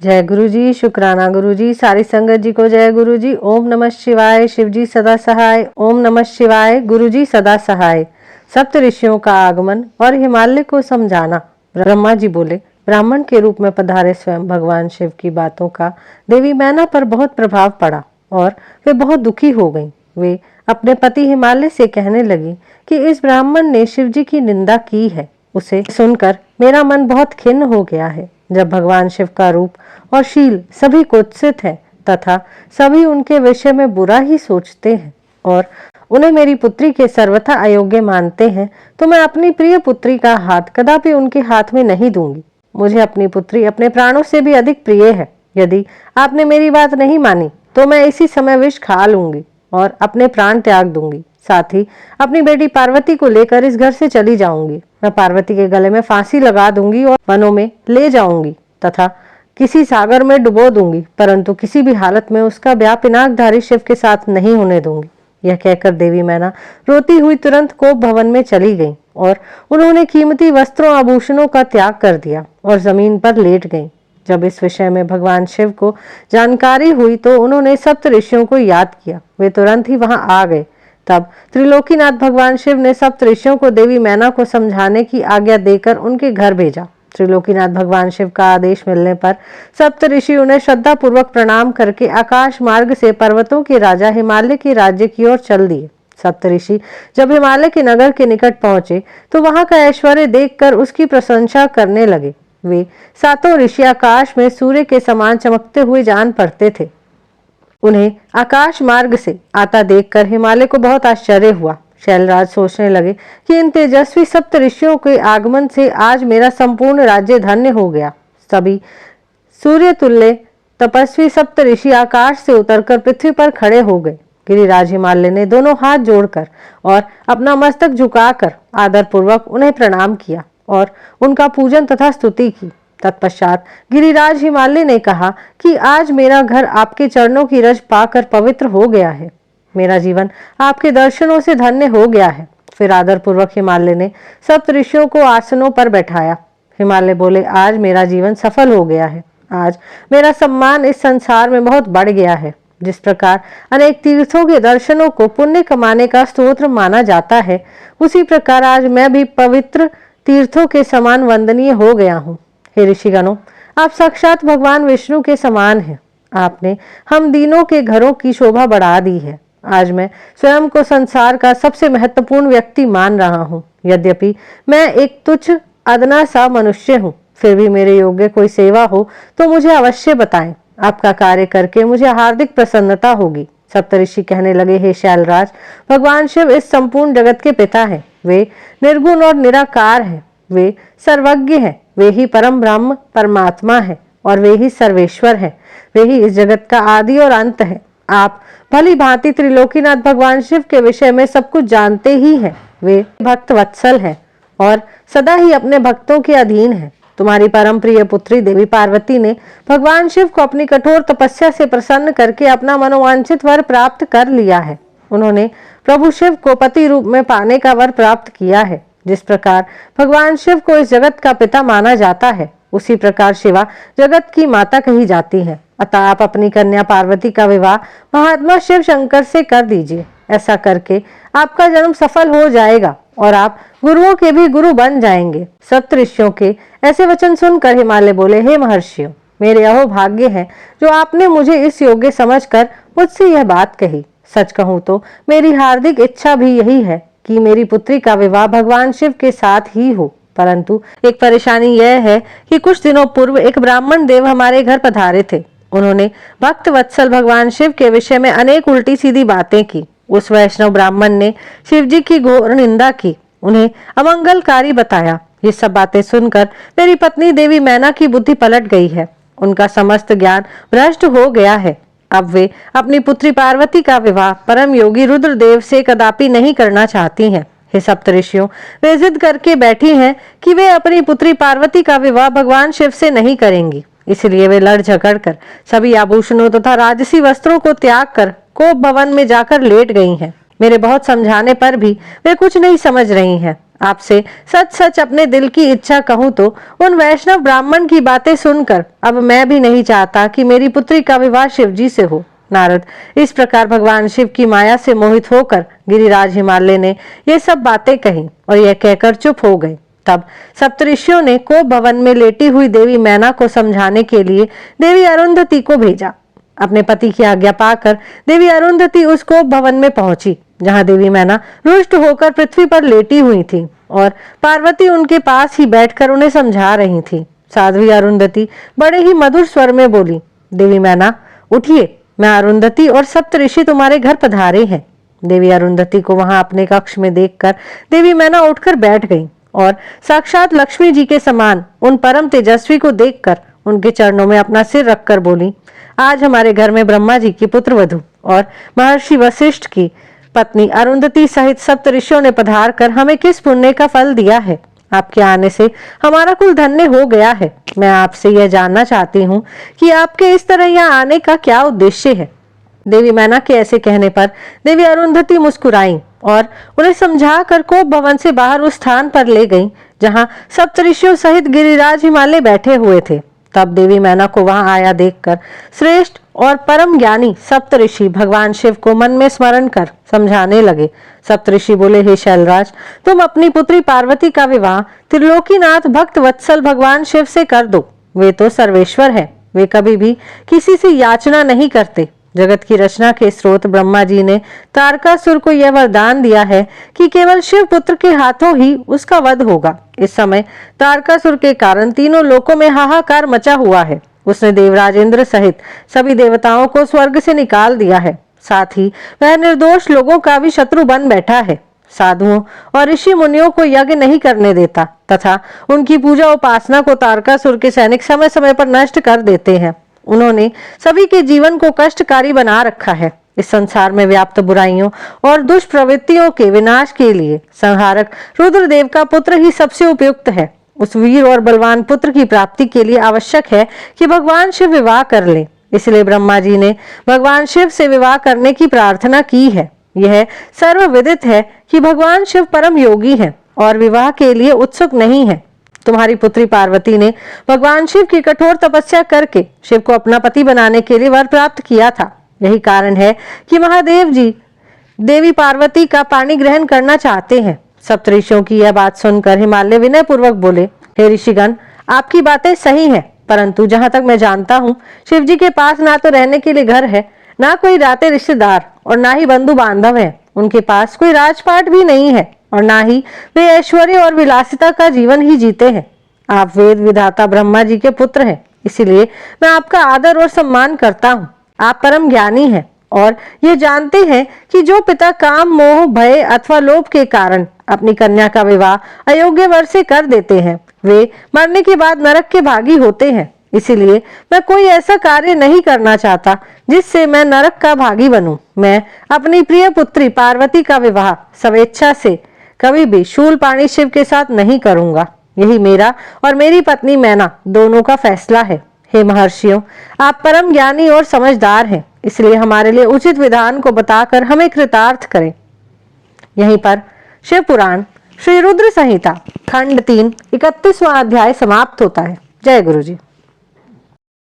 जय गुरु जी, शुक्राना गुरु जी, सारी संगत जी को जय गुरु जी। ओम नमः शिवाय, शिव जी सदा सहाय। ओम नमः शिवाय, गुरु जी सदा सहाय। सप्त ऋषियों का आगमन और हिमालय को समझाना। ब्रह्मा जी बोले, ब्राह्मण के रूप में पधारे स्वयं भगवान शिव की बातों का देवी मैना पर बहुत प्रभाव पड़ा और वे बहुत दुखी हो गईं। वे अपने पति हिमालय से कहने लगी कि इस ब्राह्मण ने शिव जी की निंदा की है। उसे सुनकर मेरा मन बहुत खिन्न हो गया है। जब भगवान शिव का रूप और शील सभी कुत्सित है तथा सभी उनके विषय में बुरा ही सोचते हैं और उन्हें मेरी पुत्री के सर्वथा अयोग्य मानते हैं, तो मैं अपनी प्रिय पुत्री का हाथ कदापि उनके हाथ में नहीं दूंगी। मुझे अपनी पुत्री अपने प्राणों से भी अधिक प्रिय है। यदि आपने मेरी बात नहीं मानी तो मैं इसी समय विष खा लूंगी और अपने प्राण त्याग दूंगी। साथ ही अपनी बेटी पार्वती को लेकर इस घर से चली जाऊंगी। मैं पार्वती के गले में फांसी लगा दूंगी और वनों में ले जाऊंगी तथा किसी सागर में डुबो दूंगी, परंतु किसी भी हालत में उसका ब्याह पिनाकधारी शिव के साथ नहीं होने दूंगी। यह कहकर देवी मैना रोती हुई तुरंत कोप भवन में चली गई और उन्होंने कीमती वस्त्रों आभूषणों का त्याग कर दिया और जमीन पर लेट गईं। जब इस विषय में भगवान शिव को जानकारी हुई तो उन्होंने सप्त ऋषियों को याद किया। वे तुरंत ही वहां आ गए। तब त्रिलोकीनाथ भगवान शिव ने सप्त ऋषियों को देवी मैना को समझाने की आज्ञा देकर उनके घर भेजा। त्रिलोकीनाथ भगवान शिव का आदेश मिलने पर सप्त ऋषि उन्हें श्रद्धा पूर्वक प्रणाम करके आकाश मार्ग से पर्वतों के राजा हिमालय के राज्य की ओर चल दिए। सप्त ऋषि जब हिमालय के नगर के निकट पहुंचे तो वहां का ऐश्वर्य देखकर उसकी प्रशंसा करने लगे। वे सातों ऋषि आकाश में सूर्य के समान चमकते हुए जान पड़ते थे। उन्हें आकाश मार्ग से आता देखकर हिमालय को बहुत आश्चर्य हुआ। शैलराज सोचने लगे कि इन तेजस्वी सप्त ऋषियों के आगमन से आज मेरा संपूर्ण राज्य धन्य हो गया। सभी सूर्य तुल्य तपस्वी सप्त ऋषि आकाश से उतरकर पृथ्वी पर खड़े हो गए। गिरिराज हिमालय ने दोनों हाथ जोड़कर और अपना मस्तक झुकाकर आदर पूर्वक उन्हें प्रणाम किया और उनका पूजन तथा स्तुति की। तत्पश्चात गिरिराज हिमालय ने कहा कि आज मेरा घर आपके चरणों की रज पाकर पवित्र हो गया है। मेरा जीवन आपके दर्शनों से धन्य हो गया है। फिर आदर पूर्वक हिमालय ने सप्त ऋषियों को आसनों पर बैठाया। हिमालय बोले, आज मेरा जीवन सफल हो गया है। आज मेरा सम्मान इस संसार में बहुत बढ़ गया है। जिस प्रकार अनेक तीर्थों के दर्शनों को पुण्य कमाने का स्तोत्र माना जाता है, उसी प्रकार आज मैं भी पवित्र तीर्थों के समान वंदनीय हो गया हूँ। हे ऋषिगणों, आप साक्षात भगवान विष्णु के समान हैं। आपने हम दीनों के घरों की शोभा बढ़ा दी है। आज मैं स्वयं को संसार का सबसे महत्वपूर्ण व्यक्ति मान रहा हूँ। यद्यपि मैं एक तुच्छ अदना सा मनुष्य हूँ, फिर भी मेरे योग्य कोई सेवा हो तो मुझे अवश्य बताएं। आपका कार्य करके मुझे हार्दिक प्रसन्नता होगी। सप्तऋषि कहने लगे, हे शैलराज, भगवान शिव इस संपूर्ण जगत के पिता हैं। वे निर्गुण और निराकार हैं। वे सर्वज्ञ हैं। वे ही परम ब्रह्म परमात्मा है और वे ही सर्वेश्वर है। वे ही इस जगत का आदि और अंत है। आप भली भांति त्रिलोकीनाथ भगवान शिव के विषय में सब कुछ जानते ही हैं। वे भक्त वत्सल हैं और सदा ही अपने भक्तों के अधीन है। तुम्हारी परम प्रिय पुत्री देवी पार्वती ने भगवान शिव को अपनी कठोर तपस्या से प्रसन्न करके अपना मनोवांछित वर प्राप्त कर लिया है। उन्होंने प्रभु शिव को पति रूप में पाने का वर प्राप्त किया है। जिस प्रकार भगवान शिव को इस जगत का पिता माना जाता है, उसी प्रकार शिवा जगत की माता कही जाती है। अतः आप अपनी कन्या पार्वती का विवाह महात्मा शिव शंकर से कर दीजिए। ऐसा करके आपका जन्म सफल हो जाएगा और आप गुरुओं के भी गुरु बन जाएंगे। सप्त ऋषियों के ऐसे वचन सुनकर हिमालय बोले, हे महर्षियों, मेरे अहोभाग्य है जो आपने मुझे इस योग्य समझकर मुझसे यह बात कही। सच कहूँ तो मेरी हार्दिक इच्छा भी यही है कि मेरी पुत्री का विवाह भगवान शिव के साथ ही हो, परंतु एक परेशानी यह है कि कुछ दिनों पूर्व एक ब्राह्मण देव हमारे घर पधारे थे। उन्होंने भक्त वत्सल भगवान शिव के विषय में अनेक उल्टी सीधी बातें की। उस वैष्णव ब्राह्मण ने शिव जी की घोर निंदा की, उन्हें अमंगलकारी बताया। ये सब बातें सुनकर मेरी पत्नी देवी मैना की बुद्धि पलट गई है। उनका समस्त ज्ञान भ्रष्ट हो गया है। अब वे अपनी पुत्री पार्वती का विवाह परम योगी रुद्रदेव से कदापि नहीं करना चाहती हैं। हे सप्त ऋषियों, वे जिद करके बैठी हैं कि वे अपनी पुत्री पार्वती का विवाह भगवान शिव से नहीं करेंगी। इसलिए वे लड़ झगड़ कर सभी आभूषणों तथा राजसी वस्त्रों को त्याग कर कोप भवन में जाकर लेट गई हैं। मेरे बहुत समझाने पर भी वे कुछ नहीं समझ रही हैं। आपसे सच सच अपने दिल की इच्छा कहूं तो उन वैष्णव ब्राह्मण की बातें सुनकर अब मैं भी नहीं चाहता कि मेरी पुत्री का विवाह शिव जी से हो। नारद इस प्रकार भगवान शिव की माया से मोहित होकर गिरिराज हिमालय ने ये सब बातें कही और यह कहकर चुप हो गए। तब सप्तऋषियों ने कोप भवन में लेटी हुई देवी मैना को समझाने के लिए देवी अरुंधति को भेजा। अपने पति की आज्ञा पाकर देवी अरुंधति उस कोप भवन में पहुंची, जहां देवी मैना रुष्ट होकर पृथ्वी पर लेटी हुई थी और पार्वती उनके पास ही बैठकर उन्हें समझा रही थी। साध्वी अरुंधति बड़े ही मधुर स्वर में बोली, देवी मैना उठिए, मैं अरुंधति और सप्तऋषि तुम्हारे घर पधारे हैं। देवी अरुंधति को वहां अपने कक्ष में देखकर देवी मैना उठकर बैठ गई और साक्षात लक्ष्मी जी के समान उन परम तेजस्वी को देखकर उनके चरणों में अपना सिर रखकर बोली, आज हमारे घर में ब्रह्मा जी की पुत्र वधू और महर्षि वशिष्ठ की पत्नी अरुंधति सहित सप्तऋषियों ने पधार कर हमें किस पुण्य का फल दिया है। आपके आने से हमारा कुल धन्य हो गया है। मैं आपसे यह जानना चाहती हूँ कि आपके इस तरह यहाँ आने का क्या उद्देश्य है। देवी मैना के ऐसे कहने पर देवी अरुंधति मुस्कुराई और उन्हें समझाकर कोप भवन से बाहर उस स्थान पर ले गई जहां सप्तऋषियों सहित गिरिराज हिमालय बैठे हुए थे। तब देवी मैना को वहां आया देखकर श्रेष्ठ और परम ज्ञानी सप्तऋषि भगवान शिव को मन में स्मरण कर समझाने लगे। सप्तऋषि बोले, हे शैलराज, तुम अपनी पुत्री पार्वती का विवाह त्रिलोकीनाथ भक्त वत्सल भगवान शिव से कर दो। वे तो सर्वेश्वर है, वे कभी भी किसी से याचना नहीं करते। जगत की रचना के स्रोत ब्रह्मा जी ने तारकासुर को यह वरदान दिया है कि केवल शिव पुत्र के हाथों ही उसका वध होगा। इस समय तारकासुर के कारण तीनों लोकों में हाहाकार मचा हुआ है। उसने देवराज इंद्र सहित सभी देवताओं को स्वर्ग से निकाल दिया है। साथ ही वह निर्दोष लोगों का भी शत्रु बन बैठा है। साधुओं और ऋषि मुनियों को यज्ञ नहीं करने देता तथा उनकी पूजा उपासना को तारकासुर के सैनिक समय समय पर नष्ट कर देते हैं। उन्होंने सभी के जीवन को कष्टकारी बना रखा है। इस संसार में व्याप्त बुराइयों और दुष्प्रवृत्तियों के विनाश के लिए संहारक रुद्रदेव का पुत्र ही सबसे उपयुक्त है। उस वीर और बलवान पुत्र की प्राप्ति के लिए आवश्यक है कि भगवान शिव विवाह कर ले। इसलिए ब्रह्मा जी ने भगवान शिव से विवाह करने की प्रार्थना की है। यह सर्वविदित है कि भगवान शिव परम योगी हैं और विवाह के लिए उत्सुक नहीं है। तुम्हारी पुत्री पार्वती ने भगवान शिव की कठोर तपस्या करके शिव को अपना पति बनाने के लिए वर प्राप्त किया था। यही कारण है कि महादेव जी देवी पार्वती का पाणी ग्रहण करना चाहते हैं। सप्तऋषियों की यह बात सुनकर हिमालय विनय पूर्वक बोले, हे ऋषिगण, आपकी बातें सही हैं, परंतु जहां तक मैं जानता हूँ शिव जी के पास ना तो रहने के लिए घर है, ना कोई राते रिश्तेदार और ना ही बंधु बांधव है। उनके पास कोई राजपाट भी नहीं है और ना ही वे ऐश्वर्य और विलासिता का जीवन ही जीते हैं। आप वेद विधाता ब्रह्मा जी के पुत्र हैं, इसीलिए मैं आपका आदर और सम्मान करता हूँ। आप परम ज्ञानी हैं और ये जानते हैं कि जो पिता काम, मोह, भय अथवा लोभ के कारण अपनी कन्या का विवाह अयोग्य वर से कर देते हैं, वे मरने के बाद नरक के भागी होते हैं। इसीलिए मैं कोई ऐसा कार्य नहीं करना चाहता जिससे मैं नरक का भागी बनूं। मैं अपनी प्रिय पुत्री पार्वती का विवाह स्वेच्छा से कभी भी शूलपाणी शिव के साथ नहीं करूंगा। यही मेरा और मेरी पत्नी मैना दोनों का फैसला है। हे महर्षियों, आप परम ज्ञानी और समझदार हैं, इसलिए हमारे लिए उचित विधान को बताकर हमें कृतार्थ करें। यहीं पर शिव पुराण श्री रुद्र संहिता खंड 3 31वां अध्याय समाप्त होता है। जय गुरु जी।